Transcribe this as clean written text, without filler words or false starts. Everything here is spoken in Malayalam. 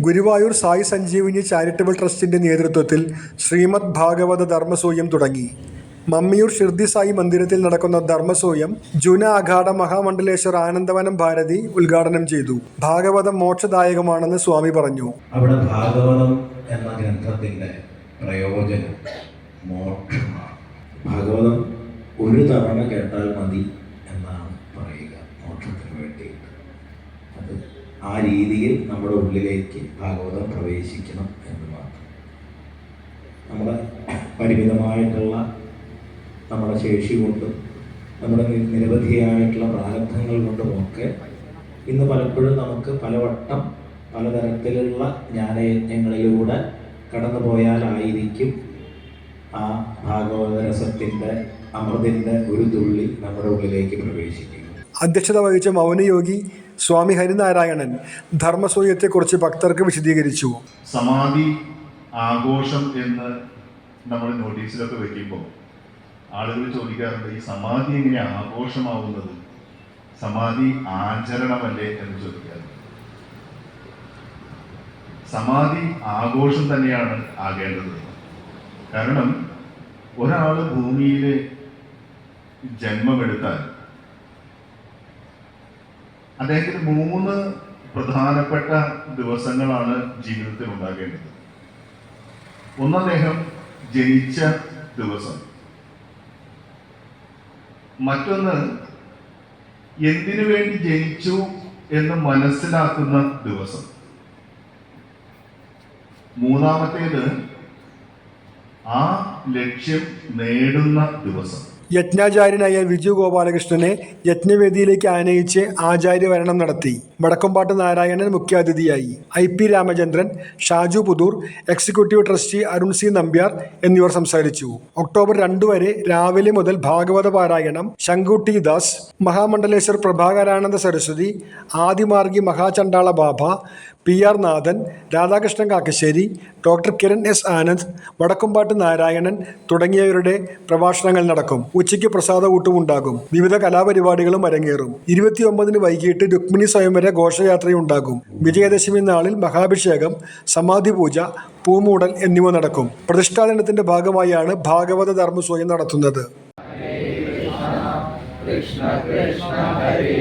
ഗുരുവായൂർ സായി സഞ്ജീവിനി ചാരിറ്റബിൾ ട്രസ്റ്റിന്റെ നേതൃത്വത്തിൽ ശ്രീമദ് ഭാഗവത ധർമ്മസൂയം തുടങ്ങി. മമ്മിയൂർ ഷിർദി സായി മന്ദിരത്തിൽ നടക്കുന്ന ധർമ്മസൂയം ജുന അഖാഡ മഹാമണ്ഡലേശ്വർ ആനന്ദവനം ഭാരതി ഉദ്ഘാടനം ചെയ്തു. ഭാഗവതം മോക്ഷദായകമാണെന്ന് സ്വാമി പറഞ്ഞു. അവിടെ ഭാഗവതം എന്ന ഗ്രന്ഥത്തിന്റെ പ്രയോജനം മോക്ഷമാണ്. ഭാഗവതം ഒരു തവണ കേട്ടാൽ മതി എന്നാണ് പറയുക മോക്ഷത്തിന് വേണ്ടിയിട്ട്. അത് ആ രീതിയിൽ നമ്മുടെ ഉള്ളിലേക്ക് ഭാഗവതം പ്രവേശിക്കണം എന്ന് മാത്രം. നമ്മുടെ പരിമിതമായിട്ടുള്ള നമ്മുടെ ശേഷി കൊണ്ടും നമ്മുടെ നിരവധിയായിട്ടുള്ള പ്രാരബ്ധങ്ങൾ കൊണ്ടുമൊക്കെ ഇന്ന് പലപ്പോഴും നമുക്ക് പലവട്ടം പലതരത്തിലുള്ള ജ്ഞാനയജ്ഞങ്ങളിലൂടെ കടന്നു പോയാലായിരിക്കും ആ ഭാഗവത രസത്തിൻ്റെ അമൃതിൻ്റെ ഒരു തുള്ളി നമ്മുടെ ഉള്ളിലേക്ക് പ്രവേശിക്കും. അധ്യക്ഷത വഹിച്ച മൗനയോഗി സ്വാമി ഹരിനാരായണൻ ധർമ്മസൂയത്തെക്കുറിച്ച് ഭക്തർക്ക് വിശദീകരിച്ചു. സമാധി ആഘോഷം എന്ന് നമ്മൾ നോട്ടീസിലൊക്കെ വെക്കുമ്പോൾ ആളുകൾ ചോദിക്കാറുണ്ട്, ഈ സമാധി എങ്ങനെ ആഘോഷമാവുന്നത്, സമാധി ആചരണമല്ലേ എന്ന് ചോദിക്കാറുണ്ട്. സമാധി ആഘോഷം തന്നെയാണ് ആകേണ്ടത്. കാരണം ഒരാൾ ഭൂമിയിൽ ജന്മമെടുത്താൽ അദ്ദേഹത്തിന് 3 പ്രധാനപ്പെട്ട ദിവസങ്ങളാണ് ജീവിതത്തിൽ ഉണ്ടാകേണ്ടത്. ഒന്ന് അദ്ദേഹം ജനിച്ച ദിവസം, മറ്റൊന്ന് എന്തിനു വേണ്ടി ജനിച്ചു എന്ന് മനസ്സിലാക്കുന്ന ദിവസം, മൂന്നാമത്തേത് ആ ലക്ഷ്യം നേടുന്ന ദിവസം. യജ്ഞാചാര്യനായ വിജു ഗോപാലകൃഷ്ണനെ യജ്ഞവേദിയിലേക്ക് ആനയിച്ച് ആചാര്യവരണം നടത്തി. വടക്കുംപാട്ട് നാരായണൻ മുഖ്യാതിഥിയായി. IP Ramachandran, Shaju Puthur, executive trustee Arun C Nambiar എന്നിവർ സംസാരിച്ചു. ഒക്ടോബർ 2 വരെ രാവിലെ മുതൽ ഭാഗവത പാരായണം ശങ്കുട്ടി ദാസ്, മഹാമണ്ഡലേശ്വർ പ്രഭാകരാനന്ദ സരസ്വതി, ആദിമാർഗി മഹാചണ്ഡാള ബാബ, PR നാഥൻ, രാധാകൃഷ്ണൻ കാക്കശ്ശേരി, ഡോക്ടർ കിരൺ S ആനന്ദ്, വടക്കുംപാട്ട് നാരായണൻ തുടങ്ങിയവരുടെ പ്രഭാഷണങ്ങൾ നടക്കും. ഉച്ചയ്ക്ക് പ്രസാദ ഊട്ടുമുണ്ടാകും. വിവിധ കലാപരിപാടികളും അരങ്ങേറും. 29 വൈകിട്ട് രുക്മിണി സ്വയംവര ഘോഷയാത്രയുണ്ടാകും. വിജയദശമി നാളിൽ മഹാഭിഷേകം, സമാധി പൂജ, പൂമൂടൽ എന്നിവ നടക്കും. പ്രതിഷ്ഠാദിനത്തിന്റെ ഭാഗമായാണ് ഭാഗവത ധർമ്മസൂയം നടത്തുന്നത്. കൃഷ്ണ കൃഷ്ണ ഹരേ